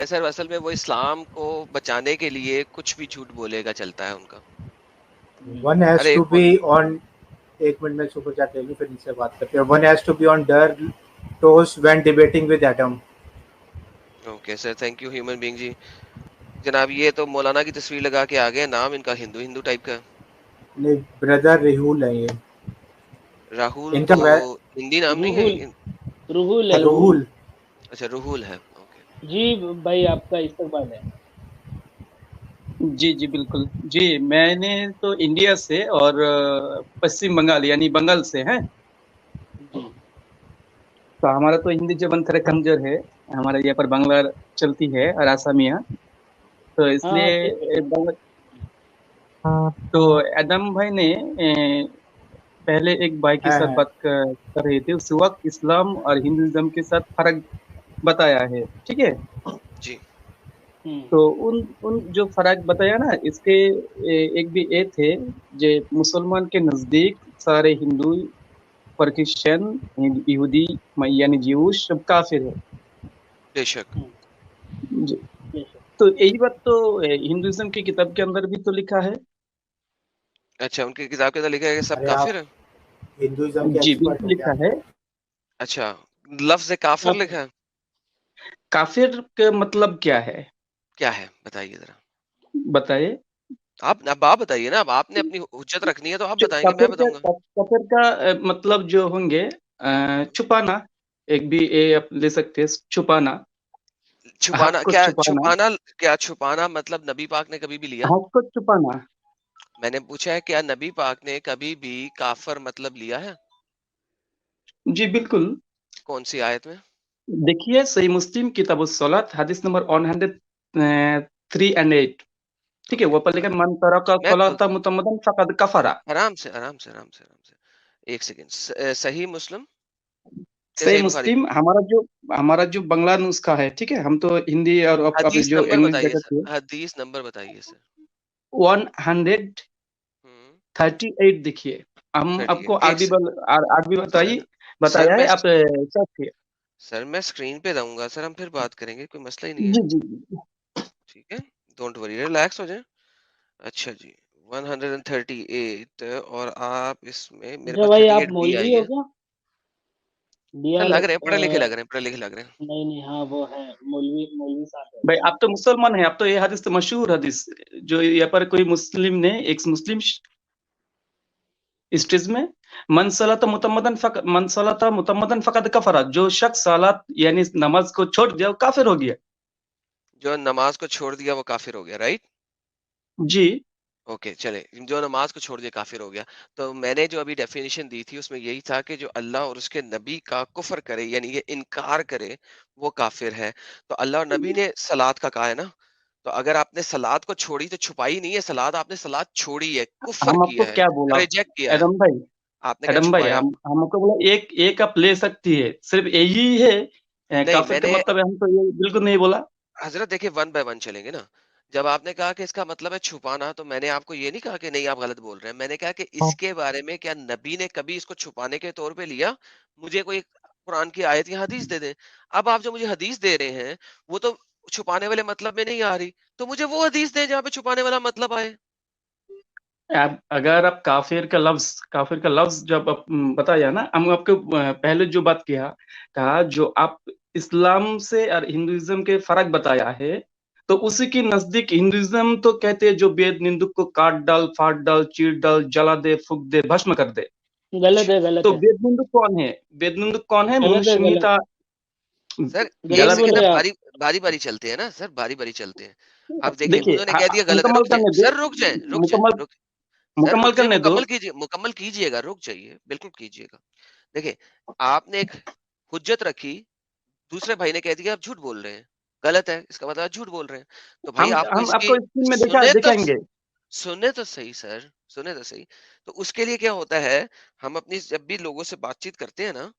Sir असल में वो इस्लाम को बचाने के लिए कुछ भी झूठ बोलेगा, चलता है उनका। वन हैज अरे टू एक बी ऑन, एक मिनट में सुपर चैट ले लूं फिर इनसे बात करते हैं। One has to be on their toes when debating with Adam. Okay sir, thank you human being ji. जनाब ये तो मौलाना की तस्वीर लगा के आ गए, नाम इनका हिंदू हिंदू टाइप का है। नहीं, ब्रदर रेहुल है ये। राहुल इनका तो हिंदी नाम नहीं है रूहुल, रूहुल है रूहुल। रूहुल। अच्छा रूहुल है, ओके। जी भाई आपका इस्तकबाल है। जी जी बिल्कुल जी। मैंने तो इंडिया से और पश्चिम बंगाल यानी बंगाल से हैं। जी तो हमारा तो हिंदी जबान थोड़ा कमजोर है। हमारे यहाँ पर बांग्ला चलती है और आसामिया। तो हाँ इसलिए ठीक है। तो एडम भाई ने पहले एक भाई के है साथ है। बात कर रहे थे। उस वक्त इस्लाम और हिंदुइज्म के साथ फर्क बताया है, ठीक है। जी। तो उन उन जो फर्क बताया ना, इसके एक भी ये थे जो मुसलमान के नजदीक सारे हिंदू और क्रिश्चियन यहूदी यानी ज्यूश सब काफिर है। बेशक। जी। बेशक। तो यही बात तो हिंदुइज्म की किताब के अंदर भी तो लिखा है। अच्छा उनकी किताब के अंदर लिखा है कि सब अरे आप काफिर है। हिंदुइज्म के जी एक्सपर्ट बिल्कुल हो क्या? लिखा है। अच्छा, लफ्ज काफिर अब लिखा है। काफिर का मतलब क्या है, क्या है बताइए जरा। बताइए। अब आप बताइए ना, अब आपने अपनी हुज्जत रखनी है तो आप बताएंगे, मैं काफिर का बताऊंगा। काफिर का मतलब जो होंगे छुपाना। एक भी ये आप ले सकते हैं, छुपाना। हक छुपाना को क्या, छुपाना। छुपाना क्या, छुपाना मतलब नबी पाक ने कभी भी लिया? हक को छुपाना। मैंने पूछा है क्या नबी पाक ने कभी भी काफर मतलब लिया है? जी बिल्कुल। कौन सी आयत में? देखिए सही मुस्लिम किताब सलात हदीस नंबर 103 एंड 8। ठीक है, ओके वो पर लिखा है, मन तरका मैं सलाता खोलता हूँ। मुतम्मदन फकद कफरा। आराम से आराम से आराम से आराम से, एक सेकेंड। सही मुस्लिम या सही सही बुखारी? मुस्लिम हमारा जो बांग्ला नुस्खा है, ठीक है। हम तो हिंदी और अपने हदीस जो नंबर इंग्लिश बताइए जगत सर, है। हदीस नंबर बताइए सर। 138 हम्म। देखिए। हम 38, आपको एक अरबी से। अरबी सर सर बताया है मैं आप सर्च किए। सर मैं स्क्रीन पे रहूंगा सर, हम फिर बात करेंगे, कोई मसला ही नहीं है। जी जी। ठीक है, डोंट वरी, रिलैक्स हो जाए। अच्छा जी, 138 और आप इसमें मेरे अच्छा पास भाई आप 38 बी मौलवी आई हो है। क्या? बी सर आर लग रहे हैं पढ़े लिखे, लग रहे हैं पढ़े लिखे लग रहे हैं। नहीं नहीं, हाँ वो है मौलवी, मौलवी साहब है भाई वो। आप तो मुसलमान हैं, आप तो ये हदीस तो मशहूर हदीस जो यहाँ पर कोई मुस्लिम ने एक मुस्लिम स्टेज में मन सलाता मुतम्मदन फकद कफरा, जो शख्स सलात यानी नमाज को छोड़ दिया वो काफिर हो गया। जो नमाज को छोड़ दिया वो काफिर हो गया, राइट? जी ओके चले, जो नमाज को छोड़ दिया काफिर हो गया। तो मैंने जो अभी डेफिनेशन दी थी उसमें यही था कि जो अल्लाह और उसके नबी का कुफर करे, यानी ये इनकार करे, वो काफिर है। तो अल्लाह और नबी ने सलात का कहा है ना, तो अगर आपने सलात को छोड़ी तो छुपाई नहीं है सलात, आपने सलात छोड़ी है, कुफर हम आपको किया है, क्या बोला रिजेक्ट किया है। एडम भाई, आपने क्या एडम भाई छुपाया? हम आपको बोला एक एक आप ले सकती है, सिर्फ यही है। नहीं काफिर का मैंने, मतलब है, हम तो ये बिल्कुल नहीं बोला। हजरत देखिए वन बाय वन चलेंगे ना। जब आपने कहा कि इसका मतलब है छुपाना, तो मैंने आपको ये नहीं कहा कि नहीं आप गलत बोल रहे हैं, मैंने कहा कि इसके बारे में क्या नबी ने कभी इसको छुपाने के तौर पे लिया? मुझे कोई कुरान की आयत या हदीस दे दें। अब आप जो मुझे हदीस दे रहे हैं वो तो छुपाने वाले मतलब में नहीं आ रही, तो मुझे वो हदीस दें जहाँ पे छुपाने वाला मतलब आए। अगर आप काफिर का लफ्ज जब आप बताया ना, हम आपको पहले जो बात किया, कहा जो आप इस्लाम से और हिंदुइज्म के फर्क बताया है, तो उसी के नजदीक हिंदुइज्म तो कहते हैं जो वेद निंदक को काट डाल, फाड़ डाल, चीर डाल, जला दे, फूक दे, भस्म कर दे। गलत अच्छा है, गलत तो है, वेद निंदक कौन है? वेद निंदक कौन है? गलत मनु है, गलत संहिता। सर एक गलत गलत बोल सेकेंड, है। रहे अब हैं आप। बारी बारी बारी चलते हैं ना सर, बारी बारी चलते हैं। अब देखिए देखिए उन्होंने कह दिया गलत है, मुकम्मल रुक जाए करने दो, सर, रुक जाए रुक जाए मुकम्मल रुक। सर मुकम्मल रुक जाइए, करने दो। मुकम्मल कीजिए, मुकम्मल कीजिएगा, रुक जाइए, बिल्कुल कीजिएगा। देखिए, आपने एक हुज्जत रखी, दूसरे भाई ने कह दिया आप झूठ बोल रहे हैं, गलत है, इसका मतलब आप झूठ बोल रहे हैं। तो भाई आपको हम इसकी आपको स्क्रीन में सुने तो, दिखाएंगे। सुने तो सही सर, सुने तो सही। तो उसके लिए क्या होता है, हम अपनी जब भी लोगों से बातचीत करते हैं ना,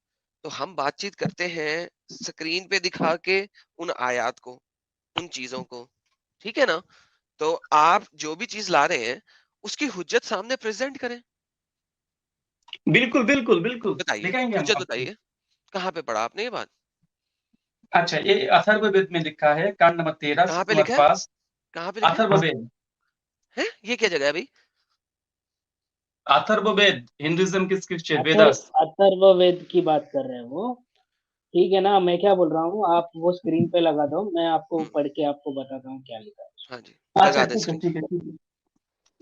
तो हम बातचीत करते हैं स्क्रीन पे दिखा के उन आयात को, उन चीजों को, ठीक है ना? तो आप जो भी चीज ला रहे हैं उसकी हुज्जत सामने प्रेजेंट करें। बिल्कुल बिल्कुल बिल्कुल बताइए, दिखाएंगे हम हुज्जत आपको। बताइए, कहाँ पे पढ़ा आपने ये बात? अच्छा, ये अथर्ववेद में लिखा है, कांड नंबर 13 कहाँ पे तुम्हारे लिखा है? पास। कहाँ पे लिखा है? अथर्ववेद, हैं? ये क्या जगह है भाई? अथर्ववेद हिंदुइज्म की स्क्रिप्चर, अथर्व वेदास। अथर्ववेद की बात कर रहे हैं वो। ठीक है ना, मैं क्या बोल रहा हूँ, आप वो स्क्रीन पे लगा दो, मैं आपको हुँ, पढ़ के आपको बताता हूँ क्या लिखा है। हाँ जी, अच्छा, लगा दें ठीक है, स्क्रीन।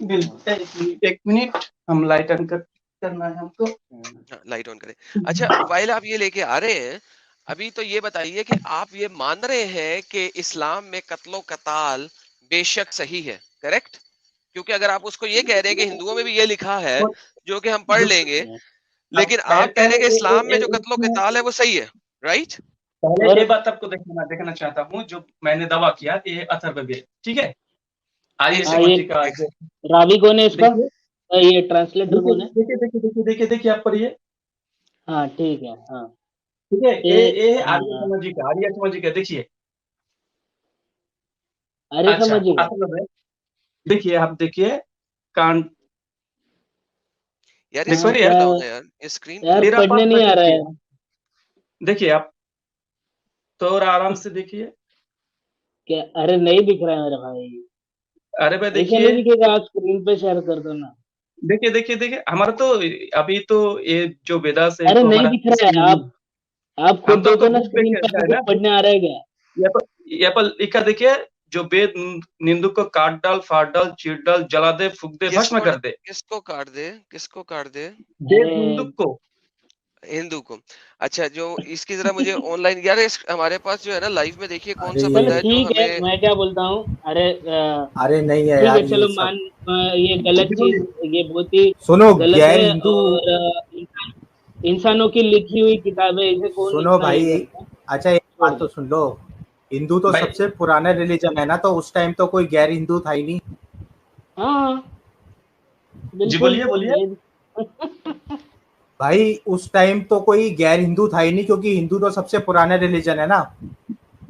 ठीक है, ठीक है। एक मिनट, हम लाइट ऑन करना है हमको। हाँ, लाइट ऑन करें। अच्छा, व्हाइल आप ये लेके आ रहे हैं, अभी तो ये बताइए कि आप ये मान रहे हैं कि इस्लाम में कत्लो-कताल बेशक सही है, करेक्ट? क्योंकि अगर आप उसको ये कह रहे हैं कि हिंदुओं में भी ये लिखा है, और जो कि हम पढ़ जो लेंगे, अब लेकिन आप कह रहे हैं कि इस्लाम में जो इसमें कत्लो-कताल है वो सही है, राइट? पहले और ये बात आपको देखना चाहता हूँ, जो मैंने दावा किया, ये अथर्ववेद, ठीक है? आर्य एक हाँ, ये सेकंड, समाजी का एक जो, रावी कौन है इसका? देखिए, ये ट्रांसलेटर कौन है? देखिए, आप पढ़िए, हाँ ठीक है, हाँ ठीक है? ये ये हाँ आर्य समाजी का, देखिए। अरे अच्छा, समझिएगा। अथर्ववेद, देखिए, आप देखिए, कांड, यार ये देख पा हाँ रहे हैं? स्क्रीन क्या डाउन है यार, ये स्क्रीन यार, डाउन है। तेरा पढ़ने पास नहीं आ बचत रहा किए, है देखिए आप, थोड़ा आराम से देखिए। क्या? अरे नहीं दिख रहा है मेरे भाई, अरे भाई ऐसे नहीं देखिए, दिखेगा, आप स्क्रीन पे शेयर कर दो ना। देखिए, हमारा तो अभी तो ये जो वेदास है अरे तो नहीं हमारा दिख रहा है, स्क्रीन, आप खुद हमका तो देखो ना बुक पे स्क्रीन पे, कहता है आपको ना, पढ़ने आ रहा है क्या? यहाँ पर लिखा, देखिए, जो वेद निंदक को काट डाल, फाड़ डाल, चीर डाल, जला दे, फूक दे, भस्म किसको कर दे। किसको काट दे? किसको काट दे? वेद अरे निंदक को। हिंदू को। अच्छा, जो इसकी जरा मुझे ऑनलाइन यार हमारे पास जो है ना लाइव में देखिए कौन अरे सा चलो बंदा है ये, जो ठीक है, हमें। मैं क्या बोलता हूँ, अरे अरे नहीं है ठीक है यार ये चलो सब। ये गलत जी चीज, बोलिए। ये बहुत ही सुनो, गलत गैर है। हिंदू, और इंसानों की लिखी हुई किताबें, इसे कौन सुनो इंसान भाई, ले सकता है? अच्छा एक छोड़ बात तो दो। सुन लो, हिंदू तो भाई सबसे पुराना रिलीजन है ना, तो उस टाइम तो कोई गैर हिंदू था ही नहीं। हाँ जी बिल्कुल बोलिए, बोलिए। ये भाई उस टाइम तो कोई गैर हिंदू था ही नहीं, क्योंकि हिंदू तो सबसे पुराना रिलीजन है ना।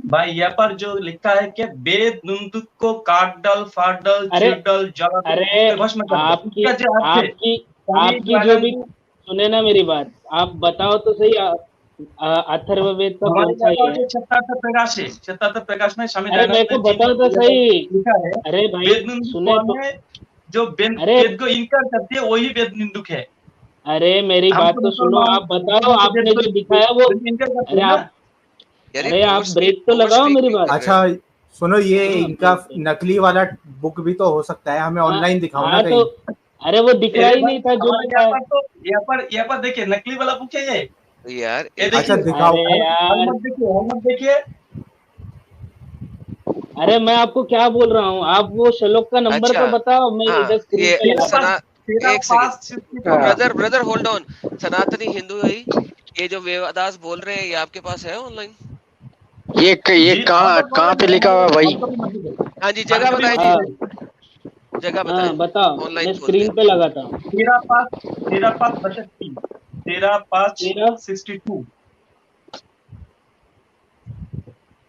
भाई यहाँ पर जो लिखा है कि वेद निंदक को काट डाल, फाड़ डाल, अरे चीर डाल, जला दे, अरे फूक दे, भस्म कर दे। आपकी इसका जो अर्थ है, आपकी कली आपकी जो भी, ड्रैगन, सुने ना मेरी बात, आप बताओ तो सही, अथर्ववेद का हमारे कौन सा यहाँ ये पर है? जो छत्तातर प्रकाश है, छत्तातर प्रकाश में स्वामी अरे मेरे को दयानंद जी बताओ तो यहाँ पर सही। लिखा है, अरे भाई वेद निंदक सुने कौन तो, है? जो अरे वेद को इनकार करती है वही वेद निंदक है। अरे मेरी हम बात तो तो सुनो, मुसलमान, आप बताओ मुसलमान तो आपने जो वेद दिखाया वो। को इनकार करते अरे हैं ना। आप यार ये अरे आप ब्रेक तो फोर्स लगाओ भी मेरी क्यों कर बात। रहे हैं? अच्छा सुनो, ये हाँ इनका ब्रेक ब्रेक। नकली वाला बुक भी तो हो सकता है, हमें हाँ ऑनलाइन दिखाओ ना हाँ तो कहीं। अरे वो दिख रहा अरे ही भाई, नहीं था जो हमारे लिखा है। यहाँ पर देखिए, नकली वाला बुक है ये। तो यार ये एक अच्छा देखिए, सेकंड। दिखाओ। अरे यार, हर मत देखिए। अरे मैं आपको क्या बोल रहा हूँ, आप वो श्लोक का नंबर अच्छा, तो बताओ, मैं हाँ, इधर स्क्रीन ये पे तेरा लगाता पास सना हूँ। तेरा एक second. Pass 62 brother brother hold on. सनातनी हिंदू भाई, ये जो वेदास बोल रहे हैं ये आपके पास है ऑनलाइन? ये जी, हम कहाँ तो कहाँ पे बोले लिखा हुआ है भाई? हम कभी मस्जिद है, हाँ जी, हम जगह कभी बताएं जी, हाँ मस्जिद है। जगह बताएं। हाँ बताओ, ऑनलाइन मैं खोलते स्क्रीन हैं। पे लगाता हूँ। तेरा पास 62, तेरा पास तेरह 62।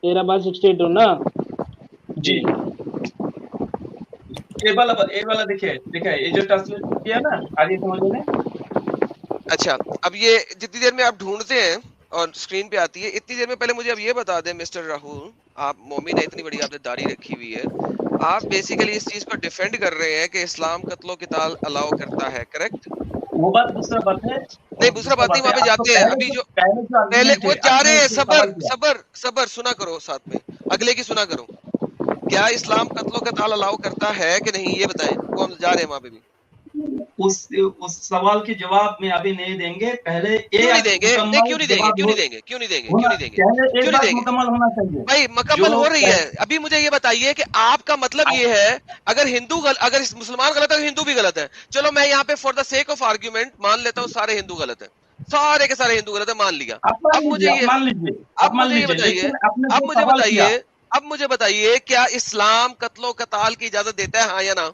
तेरह बार 62 ना। जी, जी ये वाला देखिए, देखिए ये जो ट्रांसलेट किया ना आर्य समाज ने। अच्छा, अब ये जितनी देर में आप ढूंढते हैं और स्क्रीन पे आती है, इतनी देर में पहले मुझे अब ये बता दें मिस्टर राहुल, आप मोमिन है, इतनी बड़ी आपने दाढ़ी रखी हुई है, आप बेसिकली इस चीज को डिफेंड कर रहे हैं कि इस्लाम कत्लो क़िताल अलाउ करता है, करेक्ट? वो बात दूसरा बात है, नहीं, वो दूसरा दूसरा बात नहीं, बात है। वहां पे आपको जाते हैं अभी जो पहले जो पहले आर्गुमेंट वो है, जा आपने रहे हैं। जो सबर सवाल किया, सबर सबर सुना करो साथ में, अगले की सुना करो। क्या इस्लाम कत्लो क़िताल अलाउ करता है कि नहीं, ये बताएं, वो हम जा रहे हैं वहां पे भी। उस सवाल के जवाब में अभी नहीं देंगे, पहले ये क्यों नहीं देंगे? नहीं, मुकम्मल क्यों नहीं देंगे? जवाब क्यों हो नहीं देंगे? क्यों नहीं देंगे? क्यों होना, नहीं देंगे? पहले एक क्यों नहीं बात देंगे? मुकम्मल होना चाहिए। भाई मुकम्मल जो हो रही है। अभी मुझे ये बताइए कि आपका मतलब ये है, अगर मुसलमान गलत है तो हिंदू भी गलत है। चलो मैं यहाँ पे for the sake of argument मान लेता हूँ सारे हिंदू गलत है, सारे के सारे हिंदू गलत है, मान लिया। आप मान अब मुझे लीजिए, ये आप मान लीजिए, बताइए, लेकिन आपने अब जो मुझे सवाल किया, बताइए, अब मुझे बताइए, क्या इस्लाम कत्लो कताल की इजाजत देता है, हाँ या ना?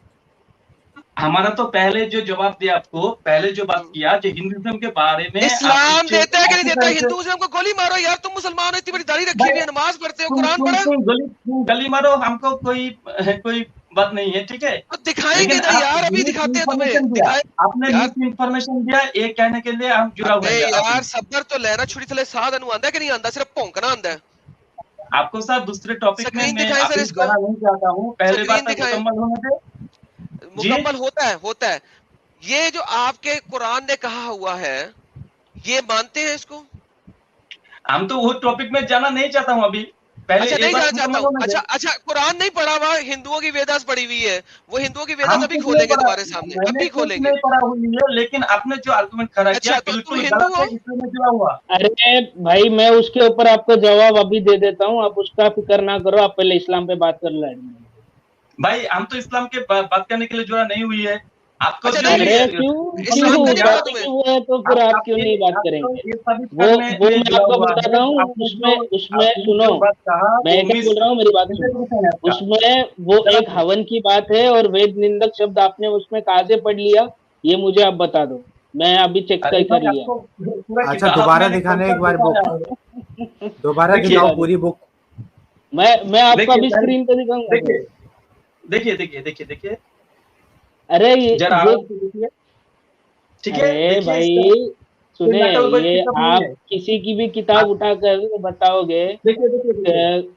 हमारा तो पहले जो जवाब दिया आपको, पहले जो बात किया, जो हिंदुइज्म के बारे में आप इस्लाम कुछ देता है कि नहीं ऐसी देता? तरह से, हिंदू से हमको गोली मारो यार, तुम मुसलमान हो, इतनी बड़ी दाढ़ी रखी हुई भाई है, नमाज पढ़ते हो, कुरान पढ़ा, तुम गली मारो, हमको कोई बात नहीं है, ठीक है। तो दिखाएंगे लेकिन ना आप यार, अभी मिस दिखाते हैं तुम्हें, इंफॉर्मेशन दिया, दिखाए आपने यार। मिस इंफॉर्मेशन दिया, ये कहने के लिए हम जुड़ा हुआ अबे है यार आपने। सबर तो लेना, छुरी थले साध अनु आंदा कि नहीं आंदा, सिर्फ भौंकना आंदा है। आपको सर दूसरे टॉपिक में स्क्रीन मैं दिखाएं सर अभी इसको, जाना नहीं चाहता हूँ, पहले स्क्रीन बात दिखाएं। मुकम्मल होने दे जी। मुकम्मल होता है। ये जो आपके कुरान ने कहा हुआ है, ये मानते हैं इसको? हम तो वो टॉपिक में जाना नहीं चाहता हूँ अभी, पहले अच्छा, ये नहीं बात जाना चाहता मुकम्मल हूँ। होने दे। अच्छा, कुरान नहीं पढ़ा हुआ, हिंदुओं की वेदास पढ़ी हुई है। वो हिंदुओं की वेदास हम अभी कुछ नहीं खोलेंगे पढ़ा, तुम्हारे सामने, मैंने अभी कुछ खोलेंगे। नहीं पढ़ा हुई है, लेकिन आपने जो आर्गुमेंट खड़ा किया अच्छा, तो तुम बिल्कुल हिंदू गलत हो? है, इसलिए मैं जुड़ा हुआ। अरे भाई, मैं उसके ऊपर आपको जवाब अभी दे देता हूँ, आप उसका फिक्र ना करो, आप पहले इस्लाम पे बात कर लो। भाई हम तो इस्लाम के बात करने के लिए जुड़ा नहीं हुई है। आपको अच्छा, जो नहीं हुई अरे है? क्यों इस्लाम का क्यों नहीं पढ़ा टॉपिक तुम्हें? ही वो है, तो फिर आप आप क्यों ये नहीं बात आपको करेंगे? ये साबित वो करने वो में मैं जुड़ा आपको हुआ बताता है। हूँ। आपने उसमें उसमें आपने सुनो, जो बात कहा मैं वो क्या बोल रहा हूँ, मेरी बात सुनो। है आपका उसमें वो गलत एक है। हवन की बात है, और वेद निंदक शब्द आपने उसमें कहाँ से पढ़ लिया, ये मुझे आप बता दो। मैं अभी चेक अरे कर भाई लिया। आपको पूरा अच्छा, किताब दोबारा मैंने दिखाना एक खोलकर बार बुक, दिखाया है। दोबारा देखिए दिखाओ दिखा दो। पूरी बुक। मैं आपको देखिए अभी स्क्रीन पे दिखाऊंगा सर। देखिए देखिए अरे जरा ये आराम से देखिए, ठीक है, अरे देखिए भाई, इसका कोई सुने, नकल कोई ये किताब नहीं आप है। किसी की भी किताब आप उठाकर बताओगे देखिए कि,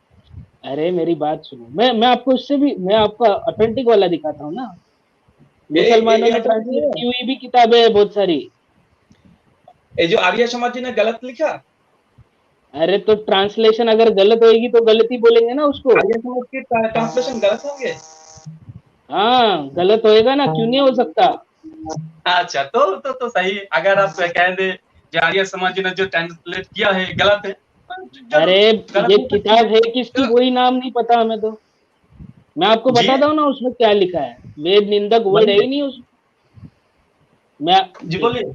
अरे मेरी बात सुनो, मैं आपको इससे भी, मैं आपको ऑथेंटिक वाला दिखाता हूँ ना। मुसलमानों ये ने अच्छा ट्रांसलेट देखिए, की हुई भी किताबें हैं बहुत सारी। ये जो आर्य समाज जी ने गलत लिखा, अरे तो ट्रांसलेशन अगर गलत होएगी तो गलत ही बोलेंगे ना उसको। आर्य समाज के ट्रांसलेशन गलत होंगे। हाँ, गलत होएगा ना, क्यों नहीं हो सकता? अच्छा तो सही, अगर आप कह दे जो आर्य समाज जी ने जो ट्रांसलेट किया है गलत है, तो अरे जरूर गलत ये हो सकती किताब है। है किसकी, चलो, वही नाम नहीं पता हमें तो। मैं आपको जी बताता हूँ ना उसमें क्या लिखा है। वेद निंदक वर्ड है बोलिए, ही नहीं उसमें। मैं जी एक बोलिए,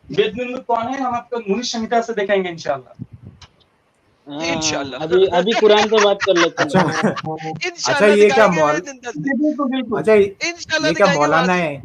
वेद में कौन है, हम आपको मुनि संहिता से दिखाएंगे इंशाल्लाह। हाँ, इंशाल्लाह। अभी अभी कुरान पे बात कर लेते अच्छा। हैं। अच्छा, इंशाल्लाह ये क्या दिखाएंगे मौल वेद निंदक से। जी बिल्कुल बिल्कुल। अच्छा, इंशाल्लाह ये क्या दिखाएंगे वहां मौलाना से। है?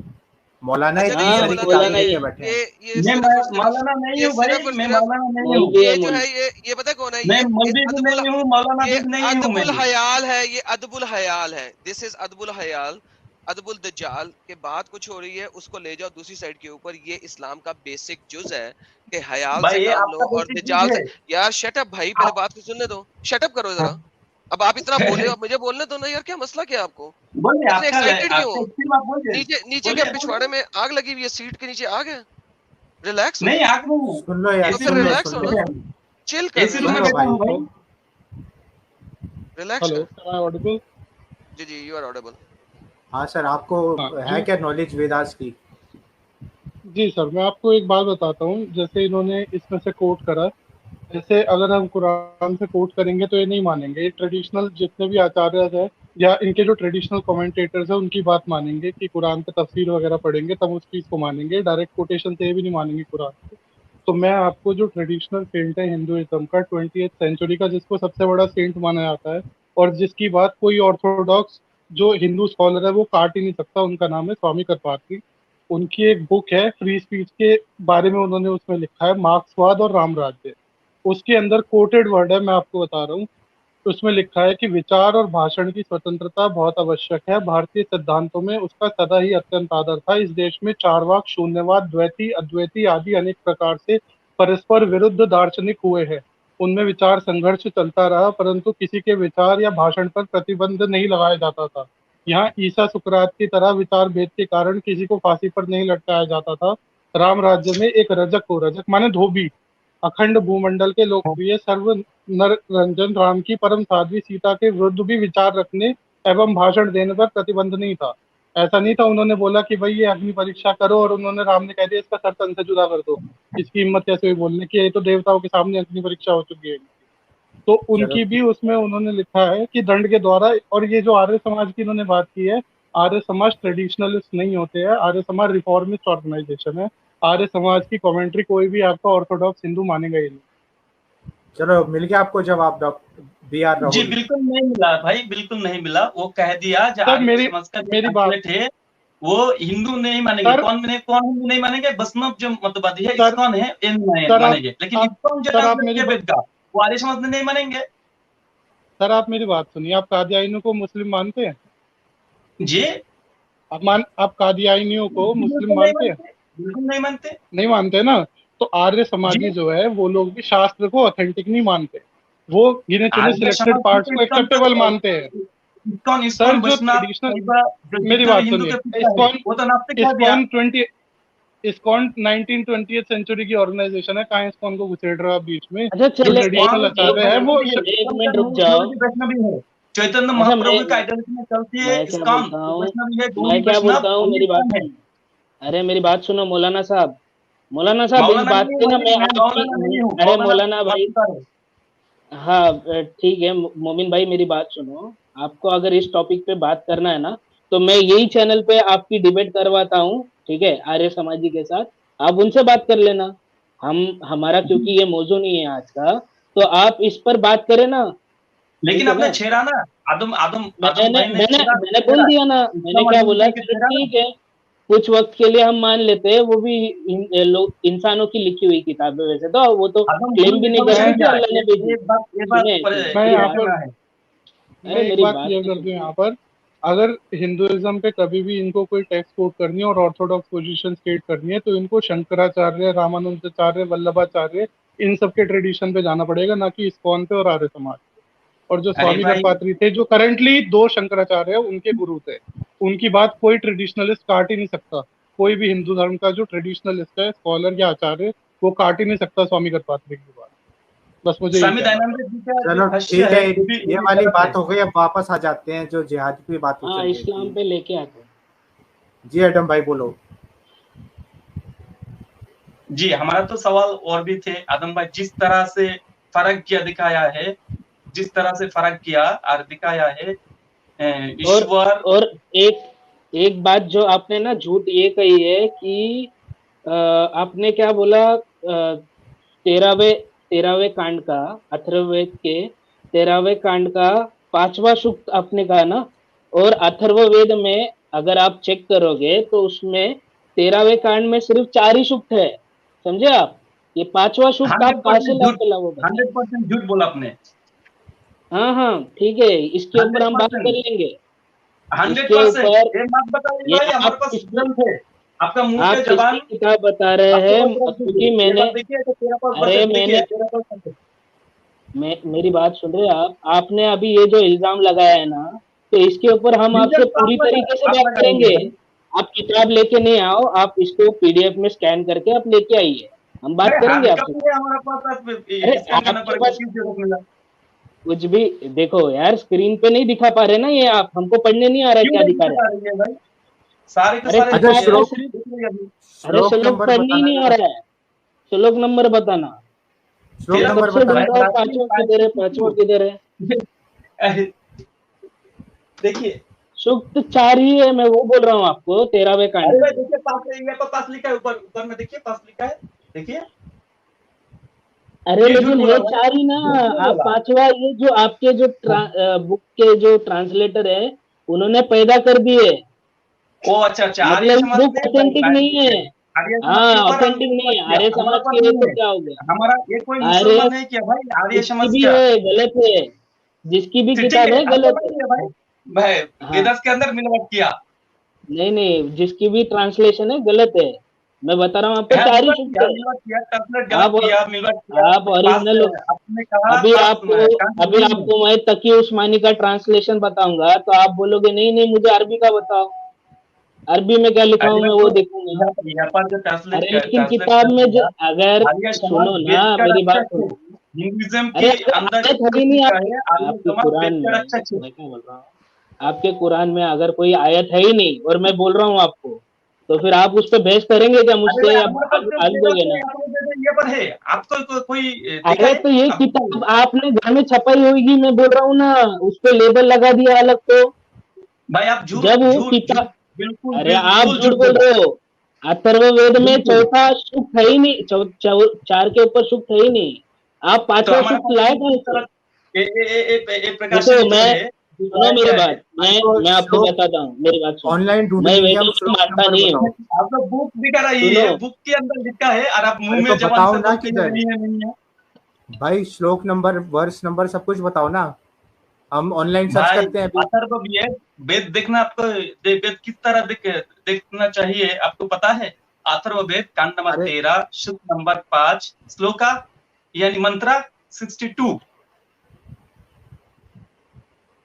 मौलाना अच्छा, नहीं, इतनी ये हाँ, सारी मौलाना किताबें नहीं मौलाना ही लेके है। है। बैठे हैं? ये सिर्फ और सिर्फ, मौलाना नहीं ये हूँ भाई, सिर्फ और मैं सिर्फ, मौलाना नहीं हूँ। मौलवी है, ये जो है, मौलवी। ये पता है कौन है? मैं ये मौलवी भी अदबुल, नहीं हूँ, मौलाना ये भी नहीं हूँ मैं अदबुल भी। हयाल है, ये अदबुल हयाल है। This is अदबुल हयाल। अदबुल दज्जाल के बाद कुछ हो रही है, उसको ले जाओ दूसरी साइड के ऊपर। ये इस्लाम का बेसिक जुज है कि हयाल से भाई ये काम लो आपका और बेसिक चीज दज्जाल है। से। यार शट अप भाई, पहले आप बात को सुनने दो। शट अप करो जरा। अब आप इतना बोले, अब मुझे बोलने दो ना यार, क्या मसला क्या है आपको? बोलिए, इतने आपका एक्साइटेड क्यों आपका हो? स्किल आप बोलिए, नीचे नीचे क्या बोलिए पिछवाड़े बोलिए। में आग लगी हुई है? सीट के नीचे आग है? रिलैक्स हो। नहीं आग नहीं है, सुन लो यार, तो एसी फिर रूम सुन में लो, रिलैक्स सुन हो लो, ना। बैठे हैं, चिल कर, एसी रूम सुन में लो रिलैक्स बैठा कर, भाई हूँ भाई। को। रिलैक्स हेलो, कर। am I audible? जी जी, यू आर ऑडिबल। हाँ सर, आपको हाँ है जी। क्या नॉलेज वेदास की? जी सर, मैं आपको एक बात बताता हूँ। जैसे इन्होंने इसमें से कोट करा, जैसे अगर हम कुरान से कोट करेंगे तो ये नहीं मानेंगे। ये ट्रेडिशनल जितने भी आचार्य हैं या इनके जो ट्रेडिशनल कमेंटेटर्स हैं उनकी बात मानेंगे कि कुरान पे तफसीर वगैरह पढ़ेंगे तब उस चीज़ को मानेंगे। डायरेक्ट कोटेशन से ये भी नहीं मानेंगे कुरान को। तो मैं आपको जो ट्रेडिशनल सेंट है हिंदुइज्म का 20th सेंचुरी का, जिसको सबसे बड़ा सेंट माना जाता है और जिसकी बात कोई ऑर्थोडॉक्स जो हिंदू स्कॉलर है वो काट ही नहीं सकता, उनका नाम है स्वामी कृपात्री। उनकी एक बुक है फ्री स्पीच के बारे में, उन्होंने उसमें लिखा है मार्क्सवाद और रामराज्य। उसके अंदर कोटेड वर्ड है, मैं आपको बता रहा हूँ। उसमें लिखा है कि विचार और भाषण की स्वतंत्रता बहुत आवश्यक है। भारतीय सिद्धांतों में उसका सदा ही अत्यंत आदर था। इस देश में चारवाक, शून्यवाद, द्वैती, अद्वैती आदि अनेक प्रकार से परस्पर विरुद्ध दार्शनिक हुए हैं। उनमें विचार संघर्ष चलता रहा, परंतु किसी के विचार या भाषण पर प्रतिबंध नहीं लगाया जाता था। यहाँ ईसा सुकरात की तरह विचार भेद के कारण किसी को फांसी पर नहीं लटकाया जाता था। राम राज्य में एक रजक को, रजक माने धोबी, अखंड भूमंडल के लोकप्रिय सर्व नर रंजन राम की परम साध्वी सीता के विरुद्ध भी विचार रखने एवं भाषण देने पर प्रतिबंध नहीं था। ऐसा नहीं था उन्होंने बोला कि भाई ये अग्नि परीक्षा करो और उन्होंने राम ने कह दिया इसका सर तन से जुदा कर दो। इसकी हिम्मत कैसे हुई बोलने की, ये तो देवताओं के सामने अग्नि परीक्षा हो चुकी है। तो चलो, उनकी भी उसमें उन्होंने लिखा है कि दंड के द्वारा। और ये जो आर्य समाज की इन्होंने बात की है, आर्य समाज ट्रेडिशनलिस्ट नहीं होते हैं, आर्य समाज रिफॉर्मिस्ट ऑर्गेनाइजेशन है। आर्य समाज की कमेंट्री कोई भी आपका ऑर्थोडॉक्स हिंदू मानेगा ही नहीं। चलो मिल गया आपको जवाब doctor B R G Rahul? बिल्कुल नहीं मिला भाई, बिल्कुल नहीं मिला। वो कह दिया जो सर आर्य मेरी समाज का जो मेरी बात, पैम्फलेट है वो हिंदू नहीं मानेंगे। सर कौन हिंदू नहीं मानेंगे? वैष्णव जो मतवादी है, सर इस्कॉन है, ये नहीं सर मानेंगे। लेकिन आप इस्कॉन जो सर आप ट्रांसलेट मेरी किया वेद का, वो आर्य समाज में नहीं मानेंगे। सर आप मेरी बात सुनिए। आप कादियानियों को मुस्लिम मानते हैं? जी आप कादियानियों को मुस्लिम बिल्कुल नहीं मानते हैं? मानते, बिल्कुल नहीं मानते। नहीं मानते ना? तो आर्य जी समाजी जो है वो लोग भी शास्त्र को ऑथेंटिक नहीं मानते। वो गिने चुने आर्य सिलेक्टेड समाज पार्ट्स में को एक्सेप्टेबल मानते हैं। इस्कॉन सर इस्कॉन जो वैष्णव ट्रेडिशनल, जो मेरी जितने बात भी हिंदू सुनिए, के पिता है वो तो नास्तिक है दिया। इस्कॉन 1920th सेंचुरी की ऑर्गेनाइजेशन है, कहाँ इस्कॉन को घुसेड़ रहे हो आप बीच में? अच्छा जो चले, ट्रेडिशनल आचार्य है वो एक मिनट रुक जाओ। वैष्णवी है, चैतन्य अच्छा महाप्रभु का आइडियोलॉजी में चलती है मैं क्या इस्कॉन, बोलता तो हूँ, वैष्णवी है, मैं गौरी क्या वैष्णव बोलता हूँ, और मेरी बात इस्कॉन है। सुनो। अरे मेरी बात सुनो मौलाना साहब, मौलाना साहब इस मौलाना बात नहीं पे ना भाई, मैं मैं आपकी, मौलाना नहीं हूँ, अरे मौलाना मौलाना भाई, मास्टर है। हाँ ठीक है मोमिन भाई, मेरी बात सुनो। आपको अगर इस टॉपिक पे बात करना है ना, तो मैं यही चैनल पे आपकी डिबेट करवाता हूँ, ठीक है, आर्य समाजी के साथ। आप उनसे बात कर लेना। हमारा क्योंकि ये मौजू नहीं है आज का, तो आप इस पर बात करें ना, ठीक लेकिन है आपने ना। छेड़ा ना, आदम आदम मैंने आदम भाई ने मैंने छेड़ा मैंने बोल दिया ना, मैंने क्या बोला, चलो छेड़ा ना। ठीक है, कुछ वक्त के लिए हम मान लेते हैं, वो भी लोग इंसानों की लिखी हुई किताब है, वैसे तो वो तो आदम गुरु क्लेम भी नहीं लिखा हुआ करते नहीं कि जा, अल्लाह ने भेजी। एक बात सुने मैं मेरी यहाँ बात, पर करना है। मैं अरे एक मेरी बात बात क्लियर तो कर दूं यहाँ पर। अगर हिंदुइज्म पे कभी भी इनको कोई टेक्स्ट कोट करनी है और ऑर्थोडॉक्स पोजीशन स्टेट करनी है, तो इनको शंकराचार्य, रामानुजाचार्य, वल्लभाचार्य, इन सब के ट्रेडिशन पे जाना पड़ेगा, ना कि इस्कॉन पे और आर्य समाज। और जो अरे स्वामी भाई, गणपात्री थे, जो करंटली 2 शंकराचार्य है, उनके गुरु थे, उनकी बात कोई ट्रेडिशनलिस्ट काट ही नहीं सकता। कोई भी हिंदू धर्म का जो ट्रेडिशनलिस्ट है, स्कॉलर या आचार्य, वो काट ही नहीं सकता स्वामी गणपात्री की बात। बस मुझे यही स्वामी कहना था। दयानंद जी का जो चलो भाष्य ठीक है है, वो ये भी वाली गलत है। बात हो गई। अब वापस आ जाते हैं जो जिहाद की बात हाँ चल रही इस्लाम थी। पे लेके आते हैं। जी एडम भाई बोलो। जी, हमारा तो सवाल और भी थे आदम भाई, जिस तरह से फर्क किया दिखाया है, जिस तरह से फर्क किया और दिखाया है और ईश्वर। और एक एक बात जो आपने ना झूठ ये कही है कि आपने क्या बोला, 13वें कांड का, अथर्ववेद के 13वें कांड का 5वां सूक्त आपने कहा ना, और अथर्ववेद में अगर आप चेक करोगे तो उसमें 13वें कांड में सिर्फ 4 ही सूक्त है, समझे आप। ये 5वां सूक्त आप कहाँ से 100% ला झूठ, के लाओ बताइए। 100% झूठ बोला आपने। हाँ हाँ ठीक है, इसके ऊपर हम बात कर 100%, लेंगे। इसके 100%। ऊपर एक बात बताइए ये भाई, हमारे आप पास किसकी ग्रंथ है, आपका मुंह पे आप किसकी जबान, किताब बता रहे आपके हैं, पास रख दीजिए, क्योंकि ये मैंने, बात देखिए, तो तेरा पास अरे वर्सेस मैंने, देखिए, तेरा पास। मेरी बात सुन रहे हैं आप, आपने अभी ये जो इल्जाम लगाया है ना, तो इसके ऊपर हम आपसे पूरी तरीके से आप बात लगाएंगे करेंगे। भाई। आप किताब लेके नहीं आओ, आप इसको पीडीएफ में स्कैन करके आप लेके आइए, हम बात भाई करेंगे हार्ड आपसे। कॉपी है हमारे पास, आप अरे स्कैन करना आपके पड़ेगा, पास किस जरूरत मिला। कुछ भी, देखो यार स्क्रीन पे नहीं दिखा पा रहे ना ये, आप हमको पढ़ने नहीं आ रहा है क्यों क्या नहीं दिखा दिखा रहे हैं। रही है भाई, सारे के अरे सारे अच्छा दिखा रहे हैं श्लोक, सिर्फ, देख लीजिए अभी। अरे श्लोक श्लोक नंबर पढ़ने ही बताना नहीं आ जरा। रहा है, श्लोक नंबर बताना। श्लोक तेरा कब नंबर से ढूंढ बताना। रहा हूँ, पांचवा किधर है। देखिए, सूक्त 4 ही है, मैं वो बोल रहा हूँ आपको 13वें कांड अरे भाई के। देखिए, पास ये तो पास लिखा है, ऊपर ऊपर में देखिए, पास लिखा है, देखिए। अरे ये झूठ लेकिन बोला है भाई, 4 ही ना। झूठ क्यों आप बोला। 5वां, ये जो आपके जो बुक के जो ट्रांसलेटर है, उन्होंने पैदा कर दिए, ओ अच्छा अच्छा, आर्य मतलब समाज बुक में ऑथेंटिक नहीं है। आर्य समाज के हाँ ऊपर हमने ऑथेंटिक नहीं विश्वास है, किया, आर्य हमारा समाज पास की है नहीं तो है। क्या हो गया। हमारा ये कोई आर्य मुसलमान नहीं किया भाई, आर्य जिसकी समाज भी का। है गलत है, जिसकी भी ठीक किताब है, है हमको गलत है। नहीं है भाई, भाई हाँ वेदास के अंदर मिलावट किया नहीं नहीं, जिसकी भी ट्रांसलेशन है गलत है, मैं बता रहा हूँ आपको है, 4 ही मिलावट सूक्त किया, है। मिलावट किया, ट्रांसलेट गलत आप किया, मिलावट किया। आप पास ओरिजिनल, आपने कहा अभी पास आपको कांड अभी नहीं है। आपको मैं तकी उस्मानी का ट्रांसलेशन बताऊंगा तो आप बोलोगे नहीं नहीं मुझे अरबी का बताओ, अरबी में क्या लिखा हूं अरे मैं तो वो देखूंगा। यहाँ पर जो ट्रांसलेट अरे लेकिन ट्रांसलेट किताब कर में जो, दिया, अगर आर्य समाज सुनो ना वेद का मेरी बात रक्षक है, सुनो। हिंदुइज्म अरे के अरे अंदर आयत है एक ही नहीं लिखा है, आपके आर्य आपके समाज कुरान वेद का में, रक्षक है। मैं क्या बोल रहा हूँ, आपके कुरान में अगर कोई आयत है ही नहीं और मैं बोल रहा हूँ आपको, तो फिर आप उस पर बहस करेंगे क्या अरे मुझसे, भाई या हमारे पास जो भाग वेदास दोगे है, ना। यहाँ पर ये पर है, आपको कोई देखा अरे है तो ये आप किताब आपने घर में छपाई होगी, मैं बोल रहा हूँ ना, उस पे लेबल लगा दिया अलग तो। भाई, आप झूठ जब वो झूठ झूठ, किताब, बिल्कुल अरे आप बिल्कुल झूठ झूठ बोल बोला, रहे हो, अथर्ववेद में बिल्कुल। चौथा सूक्त है ही नहीं, 4 के ऊपर सूक्त है ही नहीं, आप तो 5वां हमारे सूक्त पास लाए किस कहाँ से। तरह एक देखो प्रकाशन जो मैं, है, सुनो दिखाया मेरी गया है। बात, तो मैं आपको श्लोक बताता हूँ, मेरी बात सुनो। ऑनलाइन ढूंढ मैं लीजिए, हम वेदों को श्लोक मानता नंबर नहीं बताओ। हूँ, आप तो बुक दिखा रही सुनो। है, बुक के अंदर लिखा है और आप मुंह अरे में तो जबान बताओ से ना बोलते हैं किधर, नहीं है नहीं है। भाई श्लोक नंबर, वर्ष नंबर सब कुछ बताओ ना, हम ऑनलाइन सर्च भाई करते हैं अभी। अथर्व वेद, वेद देखना आपको, वेद किस तरह देखना चाहिए आपको पता है। अथर्व वेद कांड नंबर अरे 13 सूक्त नंबर 5 श्लोका यानी मंत्रा 62।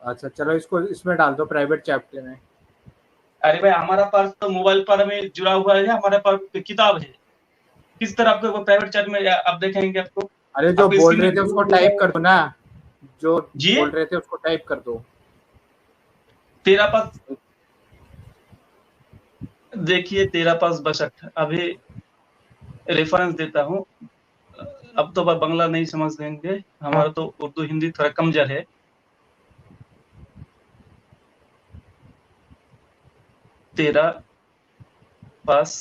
अच्छा चलो इसको इसमें डाल दो प्राइवेट चैप्टर में। अरे भाई हमारा पास तो मोबाइल पर में जुड़ा हुआ है, हमारे पास तो किताब है, किस तरह आपको प्राइवेट चैट में आप देखेंगे आपको? अरे जो आपको बोल स्क्रीन रहे में थे उसको टाइप कर दो ना, जो जी बोल रहे थे उसको टाइप कर दो। तेरा पास, देखिए तेरा पास बशक अभी रेफरेंस देता हूँ। अब तो बंगला नहीं समझ लेंगे, हमारा तो उर्दू हिंदी थोड़ा कमजोर है। तेरा पास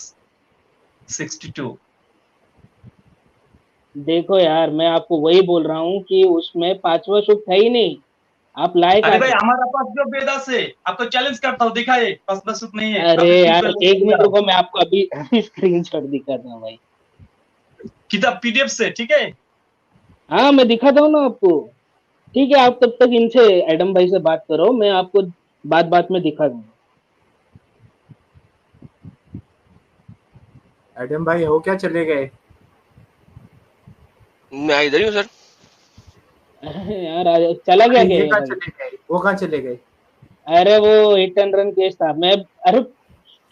62। देखो यार, मैं आपको वही बोल रहा हूँ कि उसमें पांचवा सूक्त है ही नहीं, आप लाए अरे कहाँ भाई से? हमारा पास जो वेदास है, आपको चैलेंज करता हूँ, दिखाइए पास बस नहीं है, अरे अभी यार प्रिपेयर एक मिनट जाओ रुको, मैं आपको अभी अभी स्क्रीनशॉट दिखाता हूँ भाई। किताब पीडीएफ से, ठीक है? हाँ मैं दिखाता हूँ ना आपको। ठीक है, आप तब तक इनसे एडम भाई से बात करो, मैं आपको बात बात में दिखा दूंगा। एडम भाई हो क्या, चले गए? मैं इधर ही हूँ सर। अरे यार चला गया अरे क्या ये ये कहाँ भाई? चले गए, वो कहाँ चले गए? अरे वो हिट एंड रन केस था। मैं, अरे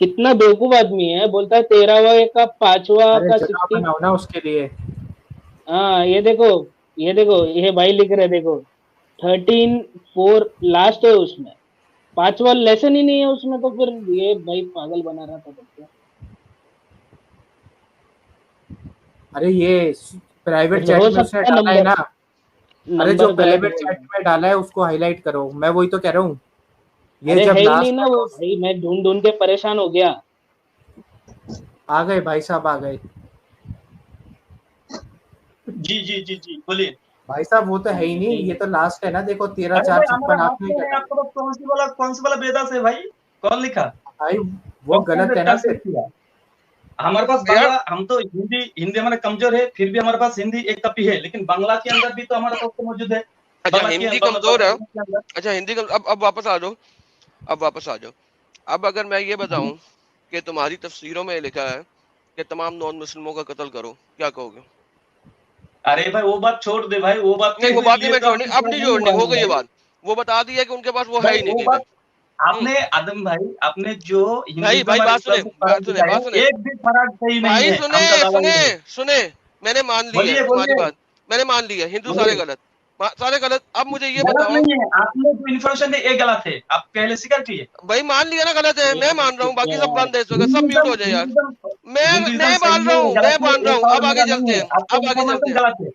कितना बेवकूफ आदमी है, बोलता है 13वां का 5वां अरे का जगह 60। बनाओ ना उसके लिए। हाँ ये देखो, ये देखो, ये भाई लिख रहे देखो 13-4 लास्ट है उसमें, 5वां लेसन ही नहीं है उसमें, तो फिर ये भाई पागल बना रहा था सबको। अरे ये प्राइवेट कुछ चैट हो में उसने सकता है, डाला है नंबर ना। अरे जो नंबर गलत प्राइवेट बोल चैट रहे हैं। में डाला है उसको हाईलाइट करो, मैं वही तो कह रहा हूँ। ये अरे जब है ही नहीं लास्ट ना में वो भाई, मैं ढूंढ ढूंढ के परेशान हो गया। आ गए भाई साहब, आ गए। जी जी जी जी बोलिए। भाई साहब वो तो है ही नहीं, ये तो लास्ट है ना, देखो तेरह अरे चार भाई हमारा छप्पन हाथ आपने में क्या है, डाला? आपको कौन सी वाला वेदास है भाई? कौन लिखा? भाई वो कौन गलत है ना ट्रांसलेट फिर। किया? हमारे पास यार बांग्ला, हम तो हिंदी हिंदी हमारा कमजोर है, फिर भी हमारे पास हिंदी एक कॉपी है, लेकिन बांग्ला के अंदर भी तो हमारे पास तो मौजूद है। अच्छा, बांग्ला के हिंदी कमजोर है। बांग्ला के अंदर। अच्छा हिंदी कम, अब वापस आ जाओ, अब वापस आ जाओ। अब अगर मैं ये बताऊं कि तुम्हारी तफसीरों में लिखा है कि तमाम नॉन मुस्लिमों का कत्ल करो, क्या कहोगे? अरे भाई वो बात छोड़ दे भाई, वो बात नहीं के वो बात नहीं लिए मैं तो छोड़नी, अभी अब पूरा नहीं नहीं छोड़नी, हुआ हो है गई ये भाई। बात। वो बता दिया कि उनके पास वो है भाई ही नहीं वो कहीं पे। बात आपने आदम भाई, आपने जो भाई हिंदुइज्म भाई और बात सुने, इस्लाम में फर्क बात सुने, दिखाया बात है, सुने। एक भी फर्क सही नहीं भाई है, सुने, हमका दावा सुने, ये है। सुने। मैंने मान ली है बोलिए तुम्हारी बोलिए बात, मैंने मान ली है, हिंदू सारे बोलिए। गलत, सारे गलत। अब मुझे ये गलत बताओ। नहीं है, आपने जो इन्फॉर्मेशन दी ये गलत है, आप पहले स्वीकार किए। भाई मान लिया ना गलत है, मैं मान रहा हूँ, बाकी सब यार बंद है इस वक्त, सब म्यूट हिंदुइज्म हो जाए यार। हिंदुइज्म हिंदुइज्म मैं मान सही रहा है हूँ, मैं गलत है मान रहा एक हूँ, और अब आगे मेरा चलते नहीं है, हैं, आपका अब आगे चलते इन्फॉर्मेशन हैं। गलत है।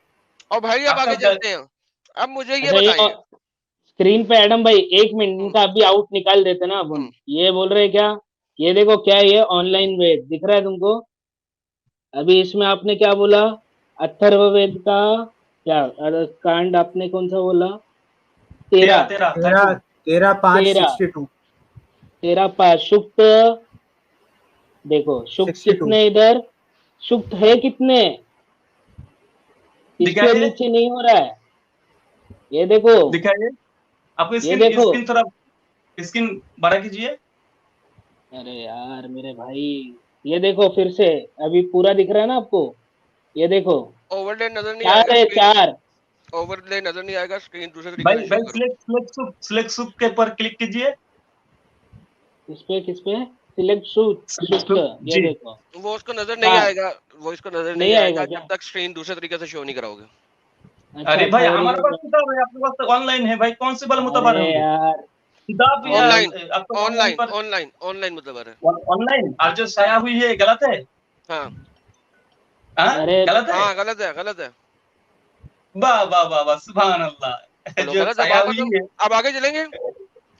और भाई अब आपका आगे चलते हैं। अब मुझे ये अच्छा ये बताइए। स्क्रीन पे एडम भाई, एक मिनट हम्म, इनका अभी आउट निकाल देते ना अपन। हम्म। ये बोल रहे क्या? ये देखो क्या है, ये ऑनलाइन वेद दिख रहा है तुमको? अभी इसमें आपने क्या बोला? अथर्ववेद का क्या कांड आपने कौन सा बोला? तेरा 13। तेरा तेरह 13। 13/5 13, 62। 13 सूक्त। देखो सूक्त 62। कितने इधर, सूक्त है कितने? इसके दिखाइए नीचे नहीं हो रहा है, ये देखो, दिखाइए, आपको ये स्क्रीन देखो। स्क्रीन थोड़ा स्क्रीन बड़ा कीजिए। अरे यार मेरे भाई, ये देखो फिर से, अभी पूरा दिख रहा है ना आपको? ये देखो, ओवरले नजर नहीं 4 आएगा है, स्क्रीन, 4। ओवरले नजर नहीं आएगा, स्क्रीन दूसरे तरीके भाई से शो भाई करो। सिलेक्ट सुप के ऊपर क्लिक कीजिए। किस पे सिलेक्ट सूक्त, सुप ये जी। देखो वो उसको नजर नहीं 4। आएगा, वो इसको नजर नहीं नहीं आएगा आएगा क्या? जब तक स्क्रीन दूसरे तरीके से शो नहीं कराओगे। अच्छा अरे भाई अच्छा, हमारे पास ओरिजिनल। किताब है, आपके पास तो ऑनलाइन है भाई, कौन से वाला मुताबिक अरे होंगे? यार, किताब भी है, ऑनलाइन, आपको ऑनलाइन ऑनलाइन, पर ऑनलाइन, ऑनलाइन मतलब है। ऑनलाइन, और जो छाया हुई है गलत है। हाँ हाँ अरे गलत है। हाँ गलत है, गलत है। वाह वाह वाह वाह सुभान अल्लाह। बोलो जो गलत है, छाया बात हुई खत्म। है अब आगे चलेंगे,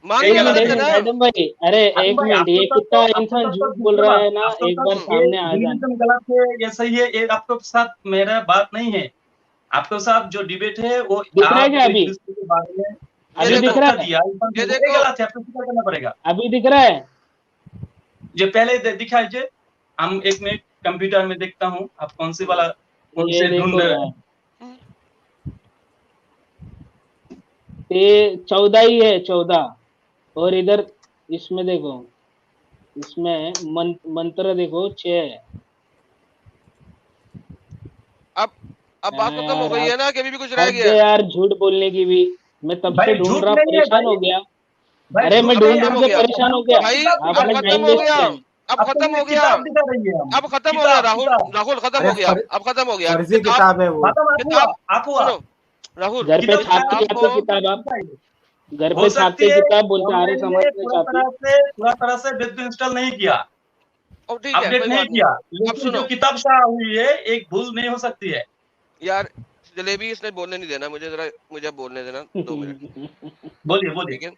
मान ये लिया गलत गलत एक है है। ना। मिनट एडम भाई, अरे आदम एक भाई मिनट, ये कितना आपके इंसान पास तो झूठ बोल दूसरी रहा बात, है ना, आपके एक पास बार हम्म, ये सामने आ जाना। हिंदुइज्म गलत है, ये सही है, ये आपके साथ मेरा बात नहीं है। आपके साथ जो डिबेट है वो दिख रहा है आप क्या जो एक अभी? दूसरे के बारे में ये अभी जो दिख देखो, रहा तथ्य है? दिया ये ये देखो। गलत है, आपको स्वीकार करना पड़ेगा। अभी दिख रहा है? जो पहले दिखाइए, हम एक मिनट कंप्यूटर में देखता हूँ आप कौन से वाला कौन ये से ढूंढ देखो रहे यार, हैं। हम्म, ये 14 ही है, 14। और इधर इसमें देखो, इसमें मंत्र देखो 6 है। अब बात खत्म हो यार गई आप है ना, कि अभी भी कुछ रह हद गया है है? यार झूठ बोलने की भी। मैं तब भाई से ढूंढ झूठ रहा, नहीं है परेशान हो भाई, गया। भाई अरे मैं झूठ अब नहीं है, ढूंढ खत्म ढूंढ हो के गया। परेशान हो गया। भाई अब आपने खत्म टाइम हो वेस्ट गया। किया। अब आपको खत्म ये हो गया। किताब दिखा रही है हम, अब खत्म हो गया किताब राहुल। किताब राहुल खत्म अरे हो गया। अब खत्म हो गया फर्जी किताब। किताब है वो। खत्म, आप हुआ, किताब आप हुआ, सुनो राहुल, घर पे किताब छापते दिखाइए, आपको क्या तो किताब आप, दिखाइए। घर हो पे सकती छापते है किताब, तो बोलते आर्य हमने समाज ये ने छापी। पूरा तरह से वेब इंस्टॉल नहीं किया, और ठीक है, अपडेट कोई नहीं बात नहीं। किया, अब लेकिन जो सुनो किताब शाया हुई है एक भूल नहीं हो सकती है। यार, जलेबी इसने बोलने नहीं देना मुझे, जरा मुझे बोलने देना 2 मिनट, बोलिए बोलिए। ठीक है।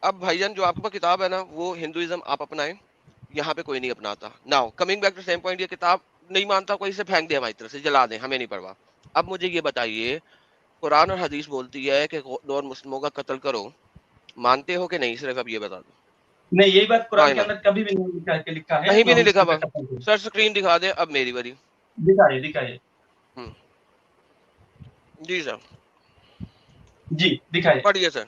अब भाईजान जो आपके पास किताब है ना, वो हिंदुइज्म आप अपनाएं, यहाँ पे कोई नहीं अपनाता। Now coming back to same point, ये किताब नहीं मानता कोई, इसे फेंक दे हमारी तरफ से, जला दें, हमें नहीं परवाह। अब मुझे ये बताइए, कुरान और हदीस बोलती है कि नॉन मुस्लिमों का कत्ल करो, मानते हो कि नहीं? सिर्फ अब ये बता दो। नहीं, यही बात कुरान हाँ के ना, अंदर कभी भी नहीं लिखा है कहीं भी नॉन नहीं लिखा मुस्लिम का हुआ। कत्ल करो। सर स्क्रीन दिखा दे अब मेरी बारी। दिखाइए दिखाइए। हम्म, जी सर, जी दिखाइए। पढ़िए सर।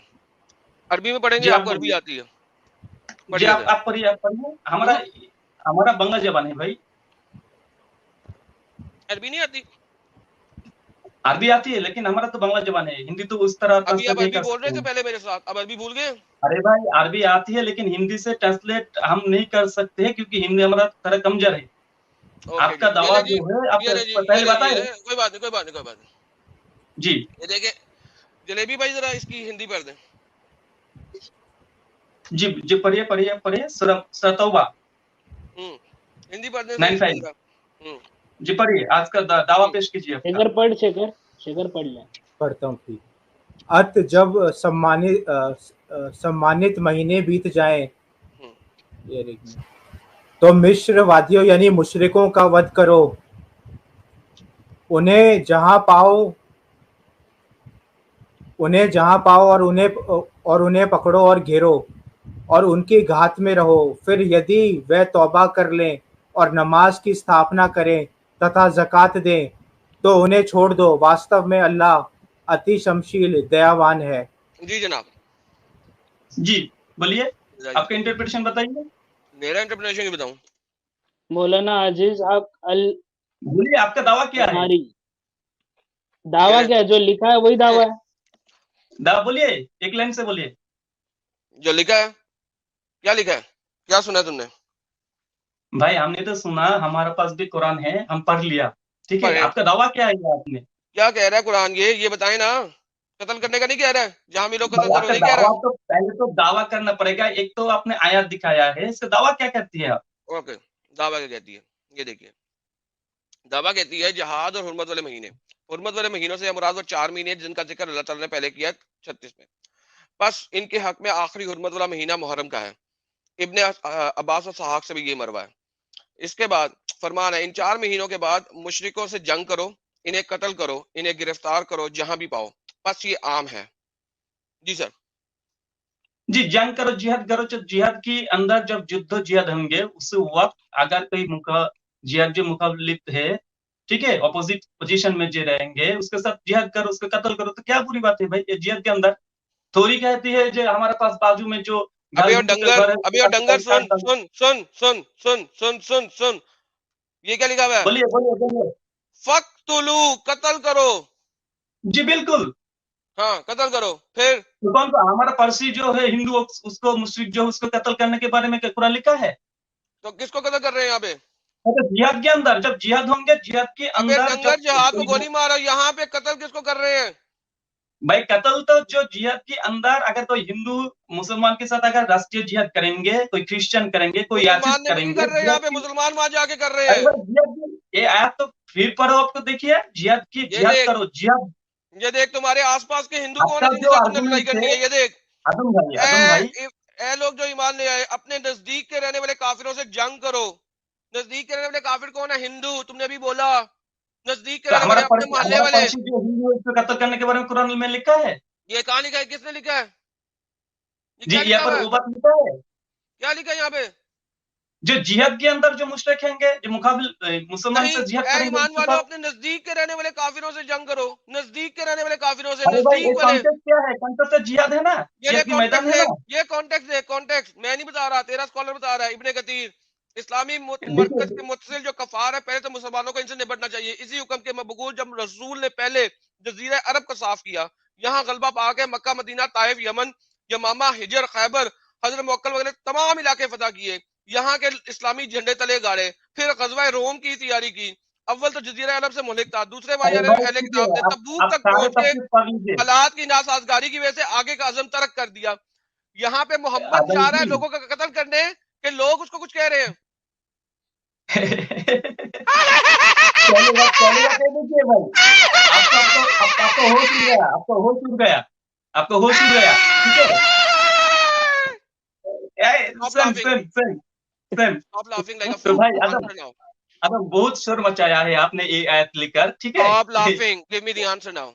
अरबी में पढ़ेंगे, जी आप आपको अरबी बोलिए। आती है, जी पढ़िए सर। आप पढ़िए, आप पढ़िए। हमारा हम्म, हमारा बंगला जबान है भाई। अरबी नहीं आती? अरबी आती है लेकिन हमारा तो बांग्ला जबान है, हिंदी तो उस तरह अभी ट्रांसलेट आप नहीं अरबी कर बोल रहे सकते थे हैं। पहले मेरे साथ, अब अरबी भूल गए? अरे भाई अरबी आती है लेकिन हिंदी से ट्रांसलेट हम नहीं कर सकते हैं क्योंकि हिंदी हमारा थोड़ा कमजोर है। ओके जी, आपका ये दावा ले जी, जो है आप ये ले जी, ये पहले ले जी, ये बताए। ले, कोई बात नहीं, कोई बात नहीं, कोई बात नहीं। जी ये देखे जलेबी भाई, जरा इसकी हिंदी पढ़ दें। जी जी पढ़िए पढ़िए पढ़िए। सूरह तौबा हिंदी पढ़ दें सर इसकी 95। जरा। जी पढ़िए, आज का दावा जी पेश कीजिए अपना। शेखर पढ़, शेखर पढ़ ले। पढ़ता हूँ ठीक। अत जब सम्मानित महीने बीत जाएं, ये देखिए, तो मिस्र वादियों यानी मुशरिकों का वध करो, उन्हें जहां पाओ और उन्हें पकड़ो और घेरो और उनकी घात में रहो। फिर यदि वे तौबा कर लें और नमाज की स्थापना करें तथा ज़कात दें तो उन्हें छोड़ दो, वास्तव में अल्लाह अति क्षमाशील दयावान है। जी जनाब, जी बोलिए, बताइए। आपका इंटरप्रिटेशन बताइए। मेरा इंटरप्रिटेशन क्यों बताऊं? मौलाना अजीज हक अल बोलिए आपका दावा क्या है। हमारी दावा क्या है? जो लिखा है वही दावा है। दावा बोलिए, एक लाइन से बोलिए। जो लिखा है, क्या लिखा है, क्या सुना है तुमने? भाई हमने तो सुना, हमारे पास भी कुरान है, हम पढ़ लिया, ठीक है। पढ़े, आपका दावा क्या है ये आपने। क्या कह रहा है कुरान? ये बताए ना, कत्ल करने का नहीं कह रहा है, जहां मिलो कत्ल भाई करो आपका नहीं कह दावा रहा। तो पहले तो दावा करना पड़ेगा। एक तो आपने आयत दिखाया है, इसका दावा क्या करती है आप। ओके, दावा क्या कहती है, ये देखिए। दावा कहती है जिहाद और हुर्मत वाले महीने। हुर्मत वाले महीनों से मुराद वो 4 महीने जिनका जिक्र अल्लाह ताला ने पहले किया 36 में। बस इनके हक में आखिरी हुर्मत वाला महीना मुहर्रम का है। इब्ने अब्बास और सहाक से भी ये मरवा है। इसके बाद फरमान है, इन 4 महीनों के बाद मुशरिकों से जंग करो, इन्हें कत्ल करो, इन्हें गिरफ्तार करो जहां भी पाओ। बस ये आम है। जी सर। जी जंग करो, जिहाद करो। जब जिहाद के अंदर जब युद्ध जिहाद होंगे उस वक्त अगर कोई जिहाद जो मुखालिफ है, ठीक है, ऑपोजिट पोजीशन में जो रहेंगे उसके साथ जिहाद करो, उसको कत्ल करो, तो क्या बुरी बात है भाई। ये जिहाद के अंदर थोड़ी कहती है जो हमारे पास बाजू में जो अबे और हिंदू का डंगर, घर है अबे और डंगर, सुन सुन सुन सुन सुन सुन सुन सुन, ये क्या लिखा हुआ है? बोलिए बोलिए बोलिए। फक्तुलू, कत्ल करो। जी बिल्कुल। हाँ, कत्ल करो। फिर तो कौन सा हमारा पड़ोसी जो है हिंदू, उसको मुश्रिक जो उसको कत्ल करने के बारे में कुरान लिखा है। तो किसको कत्ल कर रहे हैं यहाँ पे? तो जिहाद के अंदर जब जिहाद होंगे, जिहाद के अबे अंदर डंगर, जब जहाद को गोली मारो, यहाँ पे कत्ल किसको कर रहे हैं? भाई कत्ल तो जो जिहाद के अंदर अगर कोई हिंदू मुसलमान के साथ अगर राष्ट्रीय जिहाद करेंगे, कोई क्रिश्चियन करेंगे, कोई याजिद मुसलमान ने भी नहीं करेंगे, कर रहे, यहाँ पे मुसलमान वहां जाके कर रहे अरे हैं। भाई ये आयत तो फिर पढ़ो, आपको देखिए जिहाद की, ये जिहाद देख, करो जिहाद। ये देख, तुम्हारे आसपास के हिंदू कौन आपका है जिनके जो साथ तुमने लड़ाई आर्गुमेंट करनी है है? ये देख, अदम भाई ए लोग जो ईमान ले आए, अपने नजदीक के रहने वाले काफिरों से जंग करो। नजदीक के रहने वाले काफिर कौन है? हिंदू। तुमने अभी बोला नजदीक के तो रहने वाले अपने मोहल्ले हमारा वाले। पड़ोसी जो हिंदू है उसको कत्ल करने के बारे में कुरान में लिखा है। ये कहाँ लिखा है, किसने लिखा है, ये जी क्या लिखा यहाँ हुआ पर है, वो बात लिखा है। क्या लिखा है यहाँ पे? जो जिहाद के अंदर जो मुशरिक होंगे, जो मुकाबिल मुसलमान नहीं, से जिहाद ए करेंगे ईमान उसके वालों, साथ। अपने नजदीक के रहने वाले काफिरों से जंग करो। नजदीक के रहने वाले काफिरों से, अरे भाई ये नजदीक वाले। कॉन्टेक्स्ट क्या है, कॉन्टेक्स्ट तो जिहाद है ना, ये ले जिहाद की मैदान कॉन्टेक्स्ट है देख, ना। ये कॉन्टेक्स्ट देख, कॉन्टेक्स्ट मैं नहीं बता रहा, तेरा स्कॉलर बता रहा है, इब्ने कतीर। इस्लामी मरकज के देखिए मुतसिल जो कफार है, पहले तो मुसलमानों को इनसे निपटना चाहिए। इसी हुक्म के मबगूल जब रसूल ने पहले जजीरा अरब को साफ किया, यहाँ गलबा पा के मक्का, मदीना, ताइफ, यमन, यमामा, हिजर, खैबर, हजरत मुवक्कल वगैरह तमाम इलाके फतह किए, यहाँ के इस्लामी झंडे तले गाड़े, फिर गजवा रोम की तैयारी की। अव्वल तो जजीरा अरब से मुल्क था, दूसरे भाई अरे भाई अहले ठीक है, किताब थे, तबूक आप तक सारे पहुंच के तफसीर पढ़ लीजिए। हालात की नासाजगारी की वजह से आगे का अज़म तर्क कर दिया। यहाँ पे मोहम्मद आदम जा रहा है जी लोगों का कत्ल करने, कि लोग उसको कुछ कह रहे हैं। पहले बात कह दीजिए भाई, आपको होश उड़ गया, आपको होश उड़ गया, आपको होश उड़ गया, ठीक है। Stop same laughing. Same same same. Stop laughing like a तो fool. भाई Answer now. अदम बहुत शोर मचाया है आपने ये आयत लेकर, ठीक है। Stop laughing. Give me the answer now.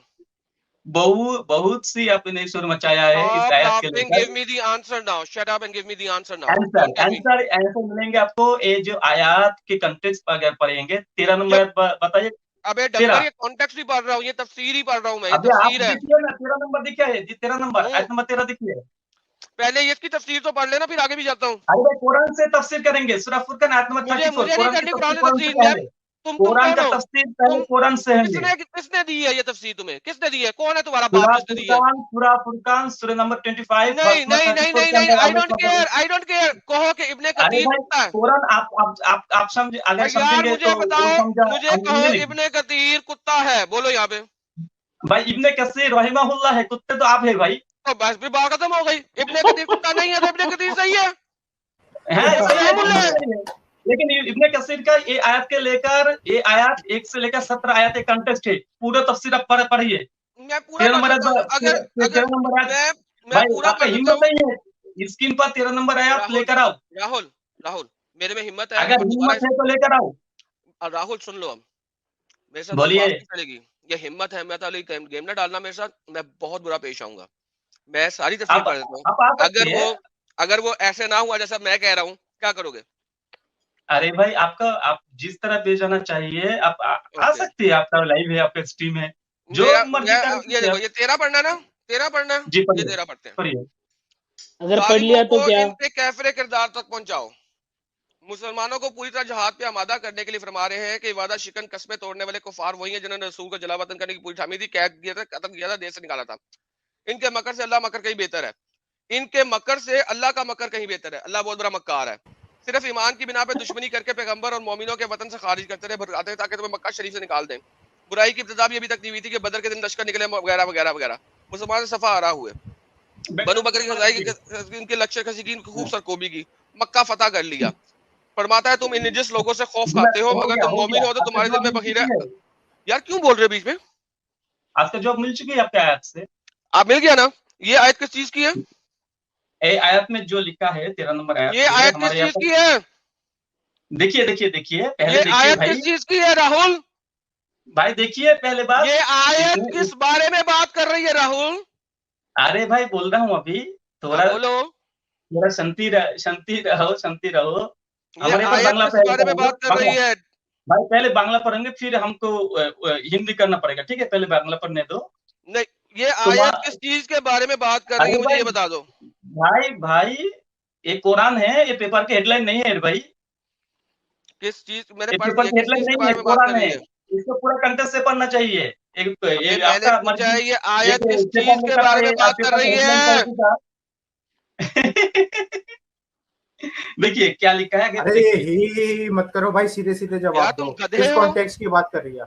बहुत सी आपने शोर मचाया है इस Stop आयत के laughing. लेकर। Give me the answer now. Shut up and give me the answer now. Answer Don't tell me. Answer मिलेंगे आपको, ये जो आयत के कंटेक्स्ट पर अगर पढ़ेंगे 13 नंबर आयत बताइए। अबे 13 डंगर, ये कॉन्टेक्स्ट ही पढ़ रहा हूँ, ये तफसीर ही पढ़ रहा हूँ मैं, ये अबे आप तफसीर है। देखिए ना 13 नंबर देखिए है जी, 13 नंबर आयत नंबर 13 देखिए। पहले ये इसकी तफसीर तो पढ़ लेना, फिर आगे भी जाता हूँ। अरे भाई कुरान से तफसीर करेंगे, सूरह फुरकान आयत नंबर 34। मुझे नहीं करनी कुरान से तफसीर। मैं तुम कुरान कौन का हो? तफसीर पहले कुरान से है। किसने दी है ये तफसीर तुम्हें? किसने दी है? कौन है तुम्हारा बाप जिसने दी है? सूरह फुरकान सूरह नंबर 25 नहीं नहीं नहीं नहीं नहीं, I don't care, I don't care. कहो कि इब्ने कतीर कुत्ता है। कुरान आप समझे, अगर यार समझेंगे मुझे तो बताओ, समझा। मुझे कहो इब्ने कतीर कुत्ता है, बोलो यहाँ पे। भाई इब्ने कसीर रहिमहुल्लाह है, कुत्ते तो आप है भाई। तो बस फिर बात खत्म हो गई। इब्ने कतीर कुत्ता नहीं है तो इब्ने कतीर सही है। लेकिन इब्ने कसीर का ये आयत के लेकर, ये आयत 1 से लेकर 17 आयत एक कंटेक्स्ट है, पूरा तफसीर आप पढ़िए। मैं पूरा पढ़ सकता हूँ अगर मैं पूरा आपका हिम्मत नहीं है स्क्रीन पर 13 नंबर आयत लेकर आओ। राहुल मेरे में हिम्मत है, अगर हिम्मत है तो लेकर आओ। राहुल सुन लो, अब मेरे साथ बोलिए। बकवास नहीं चलेगी। ये हिम्मत है, मैं वाली गेम ना डालना मेरे साथ, मैं बहुत बुरा पेश आऊंगा। मैं सारी तफसीर पढ़ देता हूँ। अगर वो ऐसे ना हुआ जैसा मैं कह रहा हूँ, क्या करोगे? अरे भाई आप जिस तरह पेश आना चाहिए आप आ सकते हैं, आपका लाइव है, आपका स्ट्रीम है, जो मर्जी ये देखो, ये 13 पढ़ना ना, 13 पढ़ना जी, ये 13 पढ़ते हैं। अगर पढ़ लिया तो क्या? इनके कैफरे किरदार तक पहुंचाओ। मुसलमानों को पूरी तरह जहाद पे आमादा करने के लिए फरमा रहे हैं कि वादा शिकन कस्में तोड़ने वाले कुफार वही है जिन्होंने रसूल को जलावतन करने की पूरी ठामी थी, कैद किया था, कत्ल किया था, देश से निकाला था। इनके मकर से अल्लाह मकर कहीं बेहतर है। इनके मकर से अल्लाह का मकर कहीं बेहतर है। अल्लाह बहुत बड़ा मक्कार है। सिर्फ ईमान की बिना पे दुश्मनी करके पैगंबर और मोमिनों के वतन से खारिज करते रहे, भगाते रहे ताकि तुम्हें मक्का शरीफ से निकाल दें। बुराई की इब्तिदा भी अभी तक नहीं हुई थी कि बदर के दिन लश्कर निकले वगैरह वगैरह वगैरह। मुसलमान सफा आ रहा हुए, बनु बकर की खजाई इनके लश्कर खसीन खूब सरकोबी की, मक्का फतह कर लिया। फरमाता है तुम इन जिस लोगों से खौफ खाते हो, अगर तुम मोमिन हो तो तुम्हारे दिल में बखीर है। यार क्यों बोल रहे हो बीच में? आपका जॉब मिल चुकी है आपके आयत से? आप मिल गया ना? ये आयत किस चीज की है? आयत में जो लिखा है 13 नंबर आयत, ये आयत किस चीज की है? देखिए पहले देखिए आयत भाई, किस चीज की है राहुल भाई देखिए पहले बात। ये आयत किस बारे में बात कर रही है राहुल? अरे भाई बोल रहा हूँ अभी, थोड़ा बोलो, थोड़ा शांति रहो। ये आयत किस बारे में बात कर रही है? भाई पहले बांग्ला पढ़ेंगे, फिर हमको हिंदी करना पड़ेगा, ठीक है? पहले बांग्ला पढ़ने दो। नहीं, ये आयत किस चीज के बारे में बात कर रही है, मुझे ये बता दो। भाई ये कुरान है, ये पेपर के हेडलाइन नहीं है भाई। किस चीज मैंने पेपर के हेडलाइन नहीं है, कुरान है, इसको पूरा कंटेक्स्ट से पढ़ना चाहिए। ये आपका पूछा है, ये आयत किस चीज के बारे में बात कर रही है? देखिए क्या लिखा है। अरे ही मत करो भाई, सीधे सीधे जवाब दो। किस कॉन्टेक्स्ट की बात कर रही है?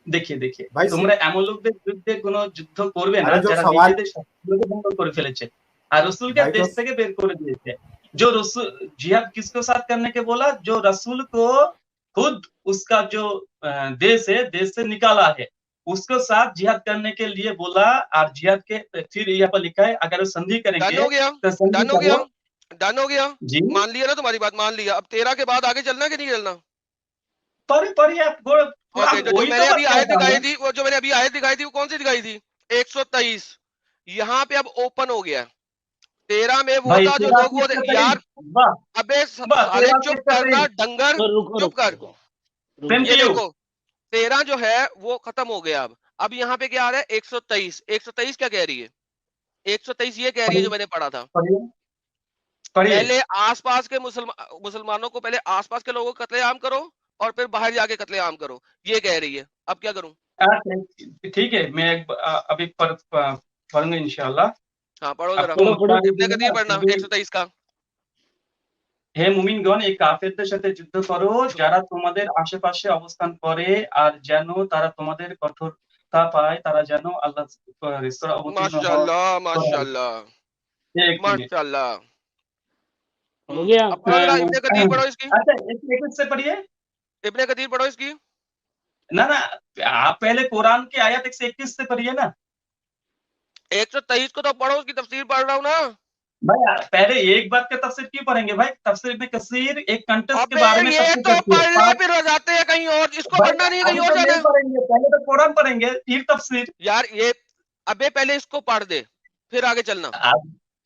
देखिए भाई তোমরা এমন লোকদের বিরুদ্ধে কোনো যুদ্ধ করবে না যারা নিজেদের শত্রুকে ধ্বংস করে ফেলেছে আর रसूलকে देश থেকে বের করে দিয়েছে। जो रसूल जिहाद किसके साथ करने के बोला? जो रसूल को खुद उसका जो देश है, देश से निकाला है, उसके साथ जिहाद करने के लिए बोला। और जिहाद के फिर यहाँ पर लिखा है अगर संधि करेंगे तो डन हो गया जी, मान लिया ना, तुम्हारी बात मान लिया। अब 13 के बाद आगे चलना कि नहीं चलना? पढ़िए आप। जो मैंने अभी आयत दिखाई थी, वो जो मैंने अभी आयत दिखाई थी वो कौन सी दिखाई थी? 123। यहाँ पे अब ओपन हो गया। 13 में वो था जो लोग वो यार, अबे साले चुप करना डंगर, चुप कर। ये देखो 13 जो है वो खत्म हो गया। अब यहाँ पे क्या आ रहा है? 123। 123 क्या कह रही है? 123 ये कह रही है जो मैंने पढ़ा था, पहले आसपास के मुसलमानों को, पहले आसपास के लोगों को कत्लेआम करो और फिर बाहर जाके कत्लेआम करो, ये कह रही है। अब क्या करूं? ठीक है, मैं अभी पढ़ूंगा इंशाल्लाह। हाँ पढ़ो जरा, आपको मक्का इब्ने कतीर पढ़ना 123 का। হে মুমিনগণ, এই কাফেরদের সাথে যুদ্ধ করো যারা তোমাদের আশেপাশে অবস্থান করে, আর যেন তারা তোমাদের কঠোরতা পায়, তারা যেন আল্লাহ স্তরে অবতীর্ণ হয়। माशाल्लाह माशाल्लाह एक मिनट। माशाल्लाह। हो गया। अब पढ़ो जरा इब्ने कतीर पढ़ो इसकी, अच्छा, एक से पढ़िए इब्ने कतीर पढ़ो इसकी। ना। आप पहले कुरान की आयत 121 से पढ़िए ना 123 को तो पढ़ो, उसकी तफसीर पढ़ रहा हूँ ना भाई। पहले एक बात का तफसीर क्यों पढ़ेंगे भाई? तफसीर में कसीर एक कंटेक्स्ट के अबे बारे में ये तफसीर तो करती है। पढ़ ले, फिर हो जाते हैं कहीं और, इसको भाई, पढ़ना नहीं, अभी कहीं और तो जाना नहीं है। पढ़ेंगे, पहले तो कुरान पढ़ेंगे फिर तफसीर। यार ये अबे पहले इसको पढ़ दे, फिर आगे चलना।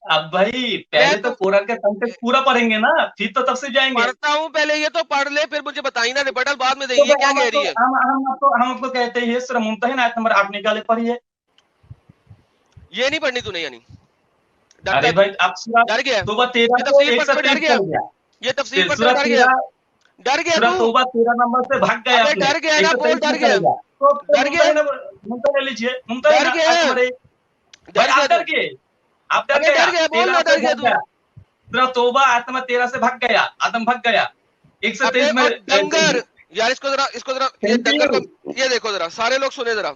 अब भाई पहले तो कुरान का कंटेक्स्ट पूरा पढ़ेंगे ना, फिर तो तफसीर जाएंगे। पढ़ता हूँ पहले, ये तो पढ़ ले, फिर मुझे बताइए ना, रिबटल बाद में तो देंगे क्या हम कह रही है। हम आपको कहते हैं सूरह मुम्तहिन आयत नंबर 8 निकाले पढ़िए। ये नहीं पढ़नी तूने, यानी अरे भाई आप डर गया, तौबा 13 ये को तफसीर 1 पढ़ से के डर 30 गया, चल गया। ये तफसीर फिर पढ़ के सूरह डर गया, 13 डर गया सूरह तू। तौबा 13 नंबर से भाग गए अबे आपने। डर गया ना, बोल डर गया, तो डर गया, मुम्तहिन लीजिए, मुम्तहिन डर गया, आयत नंबर 1। भाई आप डर गए, आप डर अबे डर गया, बोल ना, डर गया तू। सूरह तौबा आयत नंबर 13 से भाग गया, आदम भाग गया। 1 से 23 में दंगर, यार इसको जरा ये दंगर को, ये देखो जरा, सारे लोग सुने जरा।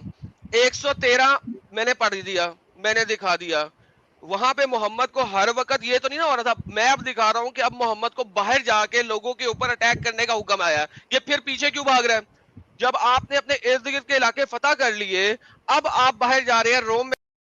113 मैंने पढ़ दिया, मैंने दिखा दिया। वहां पे मोहम्मद को हर वक्त ये तो नहीं ना हो रहा था। मैं अब दिखा रहा हूं कि अब मोहम्मद को बाहर जाके लोगों के ऊपर अटैक करने का हुक्म आया है। ये फिर पीछे क्यों भाग रहा है? जब आपने अपने इर्द गिर्द के इलाके फतह कर लिए, अब आप बाहर जा रहे हैं, रोम में